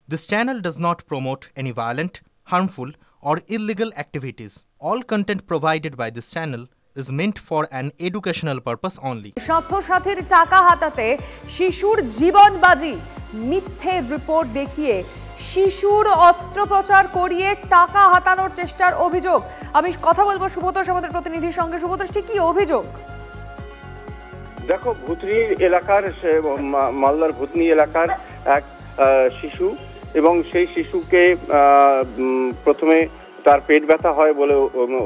This channel does not promote any violent, harmful, or illegal activities. All content provided by this channel is meant for an educational purpose only. স্বাস্থ্য সাথীর টাকা হাতাতে শিশুর জীবন বাজি, মিথ্যে report দেখিয়ে শিশুর অস্ত্রোপচার করিয়ে টাকা হাতানোর চেষ্টার অভিযোগ। আমি কথা বলবো সুব্রতোষ আমাদের প্রতিনিধির সঙ্গে। সুব্রতোষ, ঠিক কি অভিযোগ? দেখো, ভুতনি এলাকার মালদার ভুতনি এলাকার এক শিশু, এবং সেই শিশুকে প্রথমে তার পেট ব্যথা হয় বলে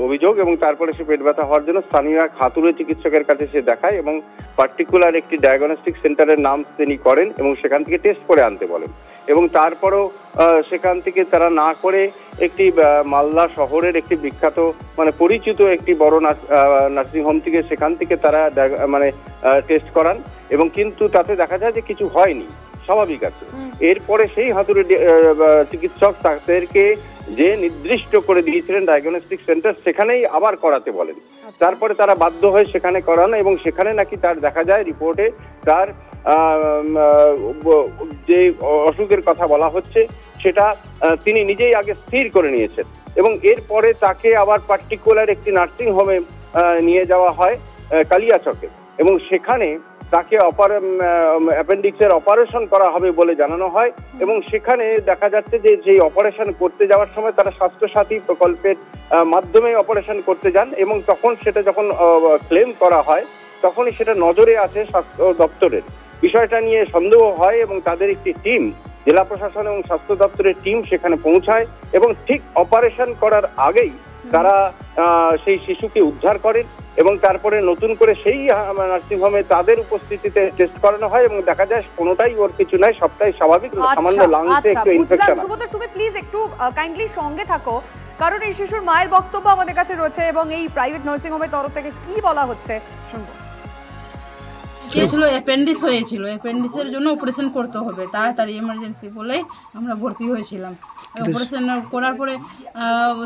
অভিযোগ, এবং তারপরে সে পেট ব্যথা হওয়ার জন্য স্থানীয় এক হাতুড়ে চিকিৎসকের কাছে সে দেখায় এবং পার্টিকুলার একটি ডায়াগনস্টিক সেন্টারের নাম তিনি করেন এবং সেখান থেকে টেস্ট করে আনতে বলেন। এবং তারপরও সেখান থেকে তারা না করে একটি মালদা শহরের একটি বিখ্যাত পরিচিত একটি বড় নার্সিংহোম থেকে সেখান থেকে তারা টেস্ট করান, এবং কিন্তু তাতে দেখা যায় যে কিছু হয়নি, স্বাভাবিক আছে। এরপরে সেই হাতুড়ে চিকিৎসক তাদেরকে যে নির্দিষ্ট করে দিয়েছিলেন ডায়াগনস্টিক সেন্টার, সেখানেই আবার করাতে বলেন। তারপরে তারা বাধ্য হয়ে সেখানে করান, এবং সেখানে নাকি তার দেখা যায় রিপোর্টে তার যে অসুখের কথা বলা হচ্ছে সেটা তিনি নিজেই আগে স্থির করে নিয়েছেন, এবং এরপরে তাকে আবার পার্টিকুলার একটি নার্সিং হোমে নিয়ে যাওয়া হয় কালিয়াচকে, এবং সেখানে তাকে অ্যাপেন্ডিক্সের অপারেশন করা হবে বলে জানানো হয়। এবং সেখানে দেখা যাচ্ছে যে যেই অপারেশন করতে যাওয়ার সময় তারা স্বাস্থ্যসাথী প্রকল্পের মাধ্যমে অপারেশন করতে যান, এবং তখন সেটা যখন ক্লেম করা হয় তখনই সেটা নজরে আসে স্বাস্থ্য দপ্তরের। বিষয়টা নিয়ে সন্দেহ হয় এবং তাদের একটি টিম, জেলা প্রশাসন এবং স্বাস্থ্য দপ্তরের টিম সেখানে পৌঁছায়, এবং ঠিক অপারেশন করার আগেই তারা সেই শিশুকে উদ্ধার করেন, এবং তারপরে নতুন করে সেই নার্সিংহোমে তাদের উপস্থিতিতে টেস্ট করানো হয়, এবং দেখা যায় কোনোটাই ওর কিছু নাই, সবটাই স্বাভাবিক, সামান্য লাংসে একটু ইনফেকশন। সুব্রতোষ, তুমি প্লিজ একটু কাইন্ডলি সঙ্গে থাকো, কারণ এই শিশুর মায়ের বক্তব্য আমাদের কাছে রয়েছে এবং এই প্রাইভেট নার্সিং হোমের তরফ থেকে কি বলা হচ্ছে শুনবো। ছিল অ্যাপেন্ডিক্স হয়েছিল, অ্যাপেন্ডিক্সের জন্য অপারেশন করতে হবে তাড়াতাড়ি, এমার্জেন্সি বলে আমরা ভর্তি হয়েছিলাম। অপারেশন করার পরে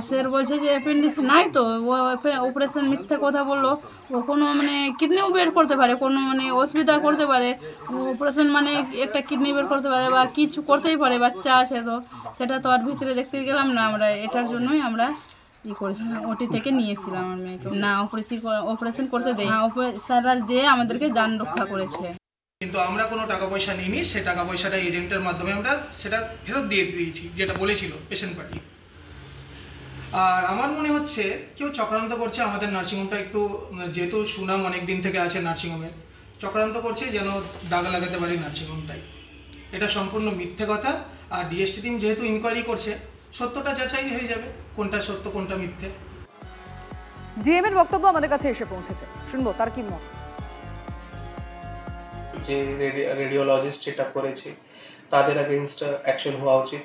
স্যার বলছে যে অ্যাপেন্ডিক্স নাই, তো ও অপারেশন মিথ্যা কথা বললো, ও কোনো কিডনিও বের করতে পারে, কোনো অসুবিধা করতে পারে, অপারেশন একটা কিডনি বের করতে পারে বা কিছু করতেই পারে, বাচ্চা আছে, তো সেটা তো আর ভিতরে দেখতে গেলাম না আমরা, এটার জন্যই আমরা ওটি থেকে নিয়েছিলাম আমার মেয়েকে। না, অপারেশন করতে দেয় না, স্যাররা যে আমাদেরকে জান রক্ষা করেছে। কিন্তু আমরা কোনো টাকা পয়সা নিইনি, সে টাকা পয়সাটা এজেন্টের মাধ্যমে আমরা সেটা ফেরত দিয়ে দিয়েছি, যেটা বলেছিল পেশেন্ট পার্টি। আর আমার মনে হচ্ছে কেউ চক্রান্ত করছে আমাদের নার্সিংহোমটা, একটু যেহেতু সুনাম অনেক দিন থেকে আছে নার্সিংহোমের, চক্রান্ত করছে যেন দাগ লাগাতে পারি নার্সিংহোমটাই। এটা সম্পূর্ণ মিথ্যে কথা। আর ডিএসটি টিম যেহেতু ইনকোয়ারি করছে, সত্যটা যাচাই হয়ে যাবে কোনটা সত্য কোনটা মিথ্যে। ডিএম এর বক্তব্য আমাদের কাছে এসে পৌঁছেছে, শুনবো তার কি মত। যে রেডিওলজিস্ট যেটা করেছে তাদের এগেইনস্ট অ্যাকশন হওয়া উচিত।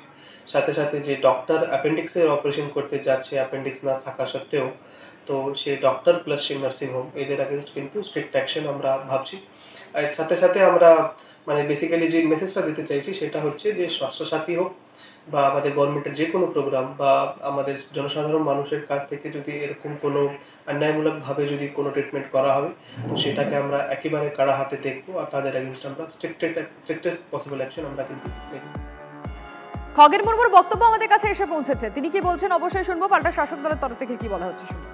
সাথে সাথে যে ডক্টর অ্যাপেন্ডিক্সের অপারেশন করতে যাচ্ছে অ্যাপেন্ডিক্স না থাকা সত্ত্বেও, তো সে ডক্টর প্লাস সে নার্সিংহোম, এদের এগেইনস্ট কিন্তু স্ট্রিক্ট অ্যাকশন আমরা ভাবছি। এর সাথে সাথে আমরা বেসিক্যালি যে মেসেজটা দিতে চাইছি সেটা হচ্ছে যে স্বাস্থ্যসাথী হোক বা আমাদের গভর্নমেন্টের যে কোনো প্রোগ্রাম বা আমাদের জনসাধারণ মানুষের কাছ থেকে যদি এরকম কোনো অন্যায়মূলকভাবে যদি কোনো ট্রিটমেন্ট করা হবে, তো সেটাকে আমরা একেবারে কাড়া হাতে দেখবো, আর তাদের এগেইনস্ট আমরা স্ট্রিক্টেড পসিবল অ্যাকশন আমরা কিন্তু নেব। খগেন মুর্মুর বক্তব্য আমাদের কাছে এসে পৌঁছেছে, তিনি কি বলছেন অবশ্যই শুনবো। পাল্টা শাসক দলের তরফ থেকে কি বলা হচ্ছে শুনবো।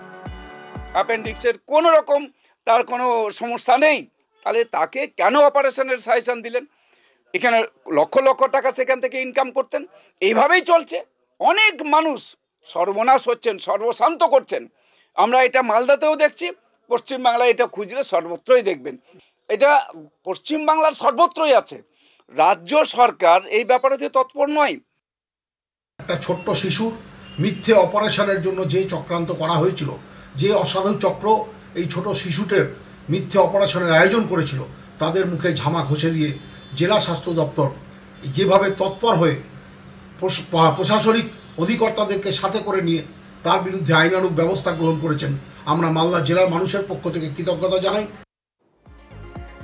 অ্যাপেন্ডিক্সের কোনো রকম তার কোনো সমস্যা নেই, তাহলে তাকে কেন অপারেশনের সাজেশন দিলেন? এখানে লক্ষ লক্ষ টাকা সেখান থেকে ইনকাম করতেন। এইভাবেই চলছে, অনেক মানুষ সর্বনাশ হচ্ছেন, সর্বশান্ত করছেন। আমরা এটা মালদাতেও দেখছি, পশ্চিমবাংলায় এটা খুঁজলে সর্বত্রই দেখবেন। এটা পশ্চিমবাংলার সর্বত্রই আছে। রাজ্য সরকার এই ব্যাপারে তৎপর নয়। একটা ছোট্ট শিশুর মিথ্যে অপারেশনের জন্য যে চক্রান্ত করা হয়েছিল, যে অসাধু চক্র এই ছোট শিশুটির মিথ্যে অপারেশনের আয়োজন করেছিল, তাদের মুখে ঝামা ঘষে দিয়ে জেলা স্বাস্থ্য দপ্তর যেভাবে তৎপর হয়ে প্রশাসনিক অধিকর্তাদেরকে সাথে করে নিয়ে তার বিরুদ্ধে আইনানুগ ব্যবস্থা গ্রহণ করেছেন, আমরা মালদা জেলার মানুষের পক্ষ থেকে কৃতজ্ঞতা জানাই।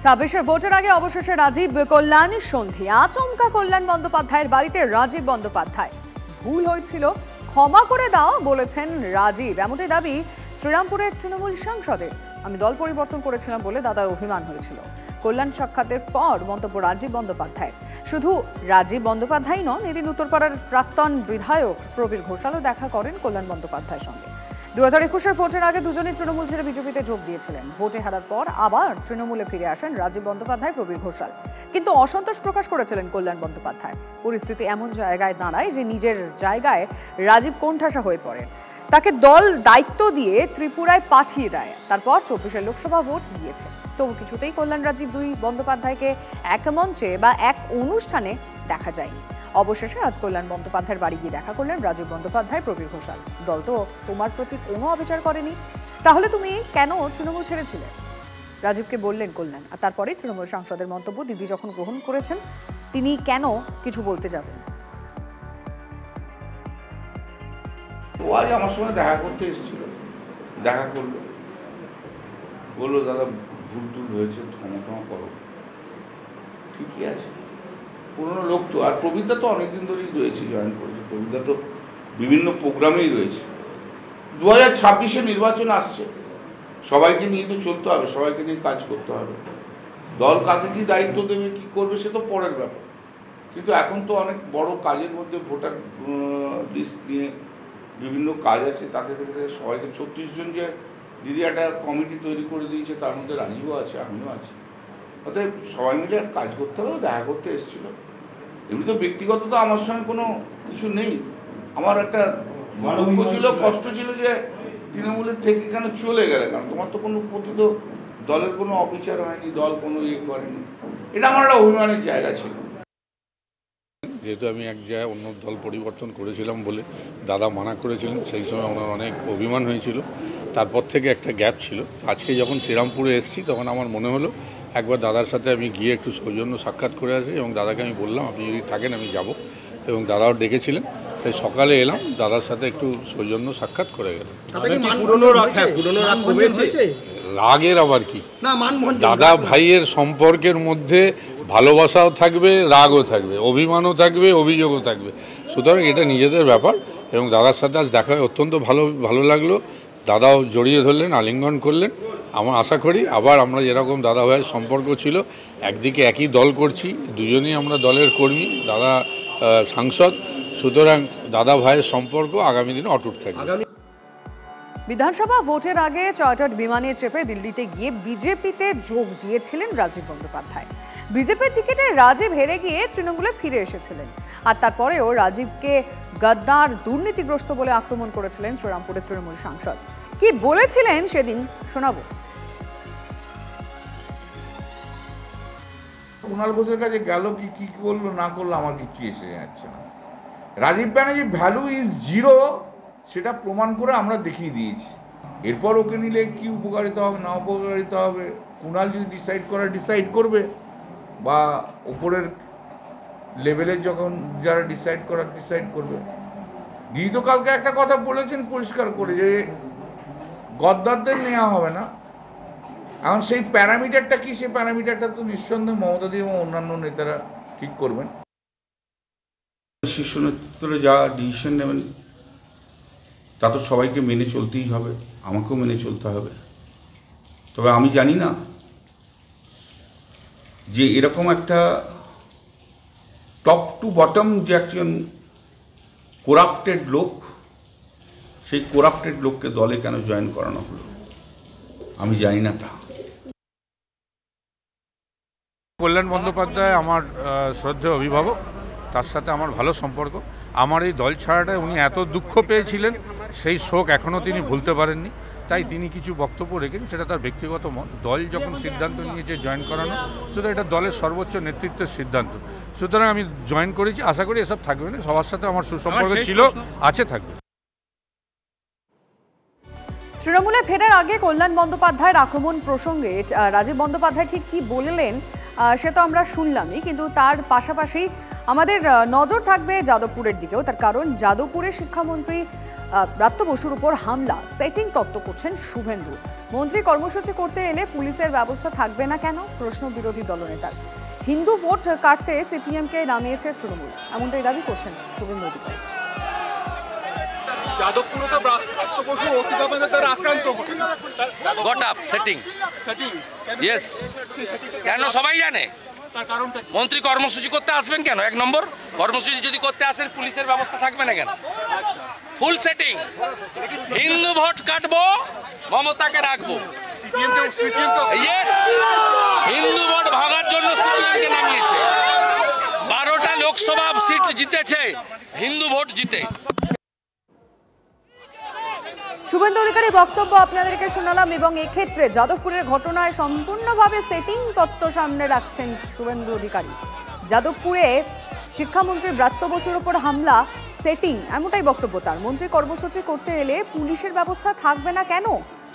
26 ভোটের আগে অবশেষে রাজীব কল্যাণ সন্ধি। আচমকা কল্যাণ বন্দ্যোপাধ্যায়ের বাড়িতে রাজীব বন্দ্যোপাধ্যায়। ভুল হয়েছিল, ক্ষমা করে দাও বলেছেন রাজীব, এমনটাই দাবি শ্রীরামপুরের তৃণমূল সাংসদের। আমি দল পরিবর্তন করেছিলাম বলে দাদার অভিমান হয়েছিল। কল্যাণ সাক্ষাতের পর মন্তব্য রাজীব বন্দ্যোপাধ্যায়। শুধু রাজীব বন্দ্যোপাধ্যায় নন, এদিন উত্তরপাড়ার প্রাক্তন বিধায়ক প্রবীর ঘোষালও দেখা করেন কল্যাণ বন্দ্যোপাধ্যায়ের সঙ্গে। 2021-এর ভোটের আগে দুজনেই তৃণমূল ছেড়ে বিজেপিতে যোগ দিয়েছিলেন। ভোটে হারার পর আবার তৃণমূলে ফিরে আসেন রাজীব বন্দ্যোপাধ্যায়, প্রবীর ঘোষাল। কিন্তু অসন্তোষ প্রকাশ করেছিলেন কল্যাণ বন্দ্যোপাধ্যায়। পরিস্থিতি এমন জায়গায় দাঁড়ায় যে নিজের জায়গায় রাজীব কোণঠাসা হয়ে পড়েন। তাকে দল দায়িত্ব দিয়ে ত্রিপুরায় পাঠিয়ে দেয়। তারপর 24-এর লোকসভা ভোট গিয়েছে, তবু কিছুতেই কল্যাণ রাজীব দুই বন্দ্যোপাধ্যায়কে এক মঞ্চে বা এক অনুষ্ঠানে দেখা যায়নি। অবশেষে আজ কল্যাণ বন্দ্যোপাধ্যায়ের বাড়ি গিয়ে দেখা করলেন রাজীব বন্দ্যোপাধ্যায়, প্রবীর ঘোষাল। দল তো তোমার প্রতি কোনো অবিচার করেনি, তাহলে তুমি কেন তৃণমূল ছেড়েছিলে? রাজীবকে বললেন কল্যাণ। আর তারপরেই তৃণমূল সাংসদের মন্তব্য দিদি যখন গ্রহণ করেছেন, তিনি কেন কিছু বলতে যাবেন? ও আজ আমার সঙ্গে দেখা করতে এসেছিল, দেখা করলো, বললো দাদা ভুল টুল হয়েছে, ক্ষমা করো। ঠিকই আছে, পুরোনো লোক তো। আর প্রবীরদা তো অনেকদিন ধরেই রয়েছে, জয়েন করেছে। প্রবীরদা তো বিভিন্ন প্রোগ্রামেই রয়েছে। 2026-এ নির্বাচন আসছে, সবাইকে নিয়ে তো চলতে হবে, সবাইকে নিয়ে কাজ করতে হবে। দল কাকে কি দায়িত্ব দেবে, কি করবে, সে তো পরের ব্যাপার। কিন্তু এখন তো অনেক বড় কাজের মধ্যে ভোটার লিস্ট নিয়ে বিভিন্ন কাজ আছে, তাতে থেকে সবাইকে 34 জন যে দিদি একটা কমিটি তৈরি করে দিয়েছে, তার মধ্যে রাজীবও আছে, আমিও আছি। অতএব সবাই মিলে কাজ করতে হবে। দেখা করতে এসেছিল। এমনি তো ব্যক্তিগত তো আমার সঙ্গে কোনো কিছু নেই। আমার একটা দুঃখ ছিল, কষ্ট ছিল যে তৃণমূলের থেকে কেন চলে গেলে, কারণ তোমার তো কোনো প্রতি তো দলের কোনো অবিচার হয়নি, দল কোনো ইয়ে করেনি। এটা আমার একটা অভিমানের জায়গা ছিল। যেহেতু আমি এক জায়গায় অন্য দল পরিবর্তন করেছিলাম বলে দাদা মানা করেছিলেন, সেই সময় ওনার অনেক অভিমান হয়েছিল। তারপর থেকে একটা গ্যাপ ছিল। আজকে যখন শ্রীরামপুরে এসেছি, তখন আমার মনে হলো একবার দাদার সাথে আমি গিয়ে একটু সৌজন্য সাক্ষাৎ করে আসি। এবং দাদাকে আমি বললাম আপনি যদি থাকেন আমি যাব, এবং দাদাও ডেকেছিলেন। তাই সকালে এলাম, দাদার সাথে একটু সৌজন্য সাক্ষাৎ করে গেলাম। রাগের আবার কি, দাদা ভাইয়ের সম্পর্কের মধ্যে ভালোবাসাও থাকবে, রাগও থাকবে, অভিমানও থাকবে, অভিযোগও থাকবে। সুতরাং এটা নিজেদের ব্যাপার। এবং দাদার সাথে আজ দেখা হয় অত্যন্ত ভালো লাগলো। দাদাও জড়িয়ে ধরলেন, আলিঙ্গন করলেন। আমার আশা করি আবার আমরা যেরকম দাদা ভাইয়ের সম্পর্ক ছিল, একদিকে একই দল করছি, দুজনেই আমরা দলের কর্মী, দাদা সাংসদ। সুতরাং দাদা ভাইয়ের সম্পর্ক আগামী দিনে অটুট থাকবে। বিধানসভা ভোটের আগে চার্টার্ড বিমানে চেপে দিল্লিতে গিয়ে বিজেপিতে যোগ দিয়েছিলেন রাজীব বন্দ্যোপাধ্যায়। বিজেপির টিকিটে রাজীব হেরে গিয়ে তৃণমূলে ফিরে এসেছিলেন। আর তারপরেও রাজীবকে গদ্দার, দুর্নীতিগ্রস্ত বলে আক্রমণ করেছিলেন শ্রীরামপুরের তৃণমূল সাংসদ। কি বলেছিলেন সেদিন শোনাবো। কুণাল ঘোষের কাছে গেল, কি করলো না করলো আমার কিচ্ছু এসে যাচ্ছে না। Rajib Banerjee value is zero, সেটা প্রমাণ করে আমরা দেখিয়ে দিয়েছি। এরপর ওকে নিলে কি উপকারিতা হবে না উপকারিতা হবে, কুণাল যদি ডিসাইড করবে, বা ওপরের লেভেলের যখন যারা ডিসাইড করবে। দিদি তো কালকে একটা কথা বলেছেন পরিষ্কার করে, যে গদ্দারদের নেওয়া হবে না। এখন সেই প্যারামিটারটা কি, সেই প্যারামিটারটা তো নিঃসন্দেহে মমতা দি এবং অন্যান্য নেতারা ঠিক করবেন। শীর্ষ নেতৃত্বরা যা ডিসিশন নেবেন তা তো সবাইকে মেনে চলতেই হবে, আমাকেও মেনে চলতে হবে। তবে আমি জানি না যে এরকম একটা টপ টু বটম যে একজন করাপ্টেড লোক, সেই করাপ্টেড লোককে দলে কেন জয়েন করানো হলো, আমি জানি না তা। কল্যাণ বন্দ্যোপাধ্যায় আমার শ্রদ্ধেয় অভিভাবক, তার সাথে আমার ভালো সম্পর্ক। আমার এই দল ছাড়াটায় উনি এত দুঃখ পেয়েছিলেন, সেই শোক এখনও তিনি ভুলতে পারেননি। তাই তিনি কিছু বক্তব্য রেখেছেন, সেটা তার ব্যক্তিগত মত। দল যখন সিদ্ধান্ত নিয়েছে জয়েন করানো, সুতরাং এটা দলের সর্বোচ্চ নেতৃত্বের সিদ্ধান্ত। সুতরাং আমি জয়েন করেছি, আশা করি এসব থাকবে না। সবার সাথে আমার সুসম্পর্ক ছিল, আছে, থাকবে। তৃণমূলে ফেরার আগে কল্যাণ বন্দ্যোপাধ্যায়ের আক্রমণ প্রসঙ্গে রাজীব বন্দ্যোপাধ্যায় ঠিক কি বললেন সে তো আমরা শুনলামই, কিন্তু তার পাশাপাশি আমাদের নজর থাকবে যাদবপুরের দিকেও। তার কারণ যাদবপুরে শিক্ষামন্ত্রী ব্রাত্য বসুর উপর হামলা সেটিং তত্ত্ব করছেন শুভেন্দু। মন্ত্রী কর্মসূচি করতে এলে পুলিশের ব্যবস্থা থাকবে না কেন, প্রশ্ন বিরোধী দলনেতার। হিন্দু ভোট কাটতে সিপিএমকে নামিয়েছে তৃণমূল, এমনটাই দাবি করছেন শুভেন্দু অধিকারী। যাদবপুরে তো প্রাপ্ত বসু অতিক্রমণের দ্বারা আক্রান্ত হন। গট আপ সেটিং ইয়েস কেন সবাই জানে মন্ত্রী কর্মসূচি করতে আসবেন কেন? এক নম্বর, কর্মসূচি যদি করতে আসেন পুলিশের ব্যবস্থা থাকবে না কেন? ফুল সেটিং, হিন্দু ভোট কাটবো, মমতাকে রাখবো। হিন্দু ভোট ভাগার জন্য সিপিএমকে নামিয়েছে। 12টা লোকসভা সিট জিতেছে হিন্দু ভোট জিতে। শুভেন্দু অধিকারীর বক্তব্য আপনাদেরকে শোনালাম এবং এক্ষেত্রে যাদবপুরের ঘটনায় সম্পূর্ণভাবে সেটিং তত্ত্ব সামনে রাখছেন শুভেন্দু অধিকারী। যাদবপুরে শিক্ষামন্ত্রী ব্রাত্য বসুর উপর হামলা সেটিং, এমনটাই বক্তব্য তার। মন্ত্রী কর্মসূচি করতে এলে পুলিশের ব্যবস্থা থাকবে না কেন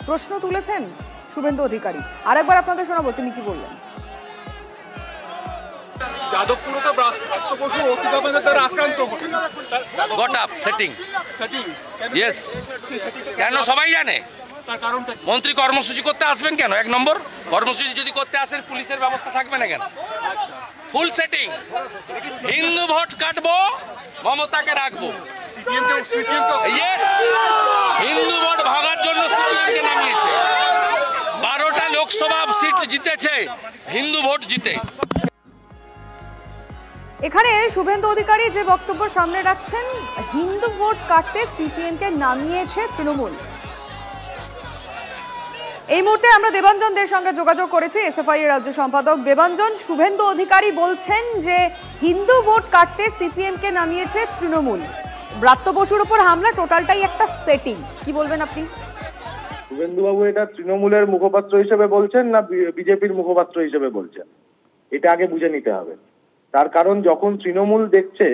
প্রশ্ন তুলেছেন শুভেন্দু অধিকারী। আরেকবার আপনাদের শোনাবো তিনি কি বললেন। যাদবপুরে তো প্রাপ্ত বসু অতিক্রমণের দ্বারা আক্রান্ত হন। গট আপ সেটিং ইয়েস কেন সবাই জানে মন্ত্রী কর্মসূচি করতে আসবেন কেন? এক নম্বর, কর্মসূচি যদি করতে আসেন পুলিশের ব্যবস্থা থাকবে না কেন? ফুল সেটিং, হিন্দু ভোট কাটবো, মমতাকে রাখবো। হিন্দু ভোট ভাগার জন্য সিপিএমকে নামিয়েছে। 12টা লোকসভা সিট জিতেছে হিন্দু ভোট জিতে। এখানে শুভেন্দু অধিকারী যে বক্তব্য সামনে রাখছেন, হিন্দু ভোট কাটতে সিপিএমকে নামিয়েছে তৃণমূল। এই মুহূর্তে আমরা দেবাঞ্জনদের সঙ্গে যোগাযোগ করেছি, এসএফআই এর রাজ্য সম্পাদক দেবাঞ্জন। শুভেন্দু অধিকারী বলছেন যে হিন্দু ভোট কাটতে সিপিএমকে নামিয়েছে তৃণমূল, ব্রাত্য বসুর উপর হামলা টোটালটাই একটা সেটিং, কি বলবেন আপনি? শুভেন্দুবাবু এটা তৃণমূলের মুখপাত্র হিসেবে বলছেন না বিজেপির মুখপাত্র হিসেবে বলছেন, এটা আগে বুঝে নিতে হবে। তার কারণ যখন তৃণমূল দেখছে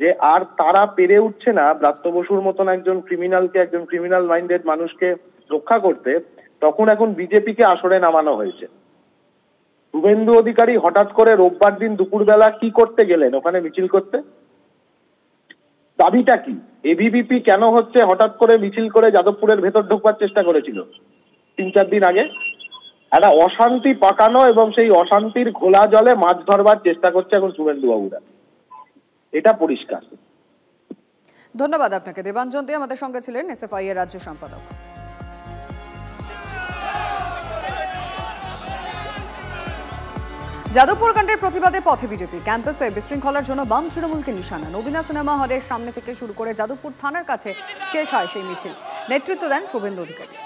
যে আর তারা পেরে উঠছে না ব্রাত্য বসুর মতন একজন ক্রিমিনালকে, একজন ক্রিমিনাল মাইন্ডেড মানুষকে রক্ষা করতে, তখন এখন বিজেপিকে আসরে নামানো হয়েছে। শুভেন্দু অধিকারী হঠাৎ করে রোববার দিন দুপুরবেলা কি করতে গেলেন ওখানে মিছিল করতে? দাবিটা কি? এবিভিপি কেন হচ্ছে হঠাৎ করে মিছিল করে যাদবপুরের ভেতর ঢোকবার চেষ্টা করেছিল 3-4 দিন আগে? একটা অশান্তি পাকানো এবং সেই অশান্তির ঘোলা জলে মাছ ধরবার চেষ্টা করছে এখন শুভেন্দু বাবুরা, এটা পরিষ্কার। ধন্যবাদ আপনাকে দেবাঞ্জন দে, আমাদের সঙ্গে ছিলেন এসএফআই এর রাজ্য সম্পাদক। যাদবপুর কাণ্ডের প্রতিবাদে পথে বিজেপি, ক্যাম্পাসে বিশৃঙ্খলার জন্য বাম তৃণমূলকে নিশানা। নবীনা সিনেমা হলের সামনে থেকে শুরু করে যাদবপুর থানার কাছে শেষ হয় সেই মিছিল। নেতৃত্ব দেন শুভেন্দু অধিকারী।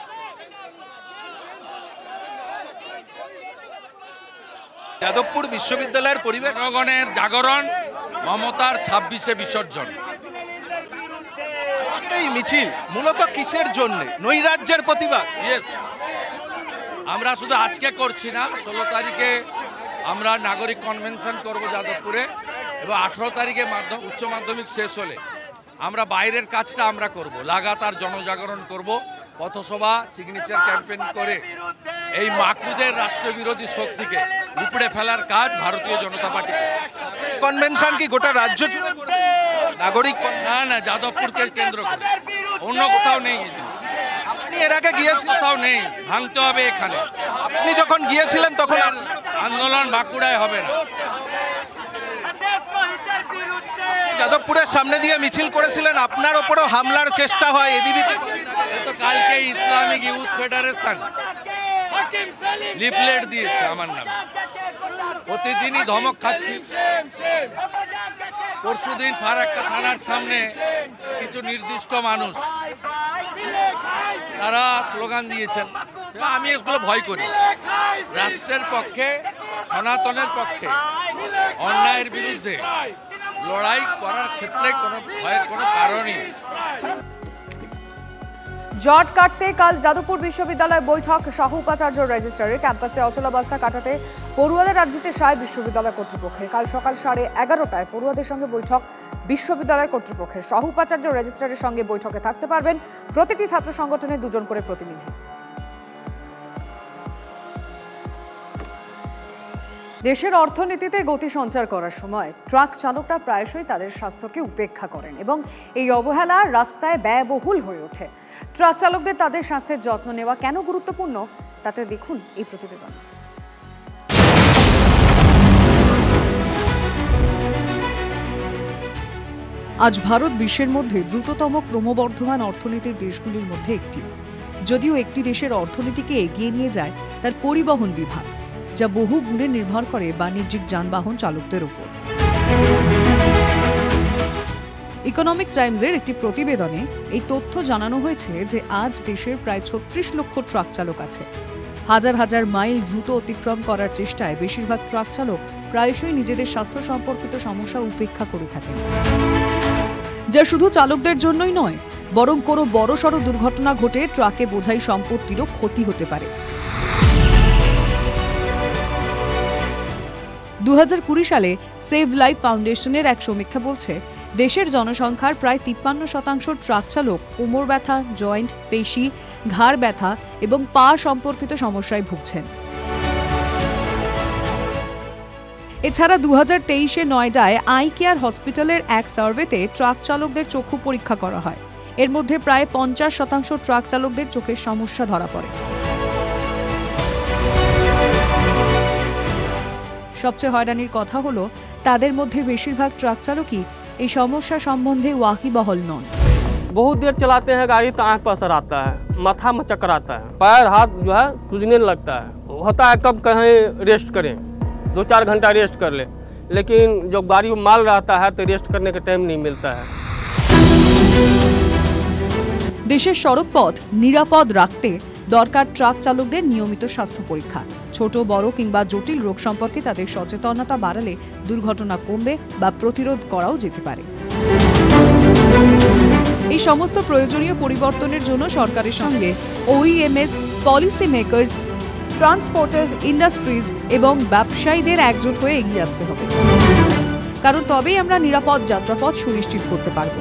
যাদবপুর বিশ্ববিদ্যালয়ের পরিবেশ, জনগণের জাগরণ, মমতার 26শে বিসর্জন। এই মিছিল মূলত কিসের জন্য? নৈরাজ্যের প্রতিবাদ। ইয়েস, আমরা শুধু আজকে করছি না, 16 তারিখে আমরা নাগরিক কনভেনশন করব যাদবপুরে এবং 18 তারিখে উচ্চ মাধ্যমিক শেষ হলে আমরা বাইরের কাজটা আমরা করব, লাগাতার জনজাগরণ করব, পথসভা, সিগনেচার ক্যাম্পেইন করে এই মাকুদের রাষ্ট্রবিরোধী শক্তিকে উপড়ে ফেলার কাজ ভারতীয় জনতা পার্টি। কনভেনশন কি গোটা রাজ্য জুড়ে নাগরিক? না, যাদবপুরকে কেন্দ্র করে, অন্য কোথাও নেই এই জিনিস। আপনি এর আগে গিয়েছেন? কোথাও নেই, ভাঙতে হবে এখানে। আপনি যখন গিয়েছিলেন তখন আন্দোলন বাঁকুড়ায় হবে না। যাদবপুরের সামনে দিয়ে মিছিল করেছিলেন, আপনার ওপরও হামলার চেষ্টা হয় এবিভিপি। সে তো কালকে ইসলামিক ইউথ ফেডারেশন লিফলেট দিয়েছে আমার নামে, প্রতিদিনই ধমক খাচ্ছি। পরশুদিন ফারাক্কা থানার সামনে কিছু নির্দিষ্ট মানুষ তারা স্লোগান দিয়েছেন, আমি এগুলো ভয় করি। রাষ্ট্রের পক্ষে, সনাতনের পক্ষে, অন্যায়ের বিরুদ্ধে লড়াই করার ক্ষেত্রে কোনো ভয়ের কোনো কারণই নেই। জট কাটতে কাল যাদবপুর বিশ্ববিদ্যালয় বৈঠক, সহ উপাচার্য রেজিস্ট্রারের ক্যাম্পাসে অচলাবস্থা কাটাতে পড়ুয়াদের রাজ্যতে সায় বিশ্ববিদ্যালয় কর্তৃপক্ষের। কাল সকাল 11:30টায় পড়ুয়াদের সঙ্গে বৈঠক বিশ্ববিদ্যালয় কর্তৃপক্ষের। সহ উপাচার্য রেজিস্ট্রারের সঙ্গে বৈঠকে থাকতে পারবেন প্রতিটি ছাত্র সংগঠনের 2 জন করে প্রতিনিধি। দেশের অর্থনীতিতে গতি সঞ্চার করার সময় ট্রাক চালকরা প্রায়শই তাদের স্বাস্থ্যকে উপেক্ষা করেন এবং এই অবহেলা রাস্তায় ব্যয়বহুল হয়ে ওঠে। ট্রাক চালকদের তাদের স্বাস্থ্যের যত্ন নেওয়া কেন গুরুত্বপূর্ণ, তাতে দেখুন এই প্রতিবেদন। আজ ভারত বিশ্বের মধ্যে দ্রুততম ক্রমবর্ধমান অর্থনীতির দেশগুলির মধ্যে একটি। যদিও একটি দেশের অর্থনীতিকে এগিয়ে নিয়ে যায় তার পরিবহন বিভাগ, যা বহু গুণে নির্ভর করে বাণিজ্যিক যানবাহন চালকদের উপর। ইকোনমিক্স টাইমসের একটি প্রতিবেদনে এই তথ্য জানানো হয়েছে যে আজ দেশের প্রায় ৩৬ লক্ষ ট্রাক চালক আছে। হাজার হাজার মাইল দ্রুত অতিক্রম করার চেষ্টায় বেশিরভাগ ট্রাক চালক প্রায়শই নিজেদের স্বাস্থ্য সম্পর্কিত সমস্যা উপেক্ষা করে থাকেন, যা শুধু চালকদের জন্যই নয়, বরং কোনো বড়সড় দুর্ঘটনা ঘটে ট্রাকে বোঝাই সম্পত্তিরও ক্ষতি হতে পারে। 2020 সালে সেভ লাইফ ফাউন্ডেশনের এক সমীক্ষা বলছে দেশের জনসংখ্যার প্রায় 53% ট্রাক চালক কোমর ব্যথা, জয়েন্ট, পেশি, ঘাড় ব্যথা এবং পা সম্পর্কিত সমস্যায় ভুগছেন। এছাড়া 2023-এ নয়ডায় আই কেয়ার হসপিটালের এক সার্ভেতে ট্রাক চালকদের চক্ষু পরীক্ষা করা হয়। এর মধ্যে প্রায় 50% ট্রাক চালকদের চোখের সমস্যা ধরা পড়ে। সবচেয়ে হয়রানির কথা হলো তাদের মধ্যে বেশিরভাগ ট্রাক চালকই এই সমস্যা সম্বন্ধে ওয়াকিবহল নন। बहुत देर चलाते हैं गाड़ी तो आँख पर असर आता है, माथा में चक्कर आता है, पैर हाथ जो है सूजने लगता है। होता है कब कहीं रेस्ट करें, 2-4 घंटा रेस्ट कर ले, लेकिन जब गाड़ी में माल रहता है तो रेस्ट करने का टाइम नहीं मिलता है। দেশের সড়কপথ নিরাপদ রাখতে দরকার ট্রাক চালকদের নিয়মিত স্বাস্থ্য পরীক্ষা। ছোট বড় কিংবা জটিল রোগ সম্পর্কে তাদের সচেতনতা বাড়ালে দুর্ঘটনা কমবে বা প্রতিরোধ করাও যেতে পারে। এই সমস্ত প্রয়োজনীয় পরিবর্তনের জন্য সরকারের সঙ্গে ওইএমএস, পলিসি মেকার্স, ট্রান্সপোর্টার্স, ইন্ডাস্ট্রিজ এবং ব্যবসায়ীদের একজোট হয়ে এগিয়ে আসতে হবে, কারণ তবেই আমরা নিরাপদ যাত্রাপথ সুনিশ্চিত করতে পারব।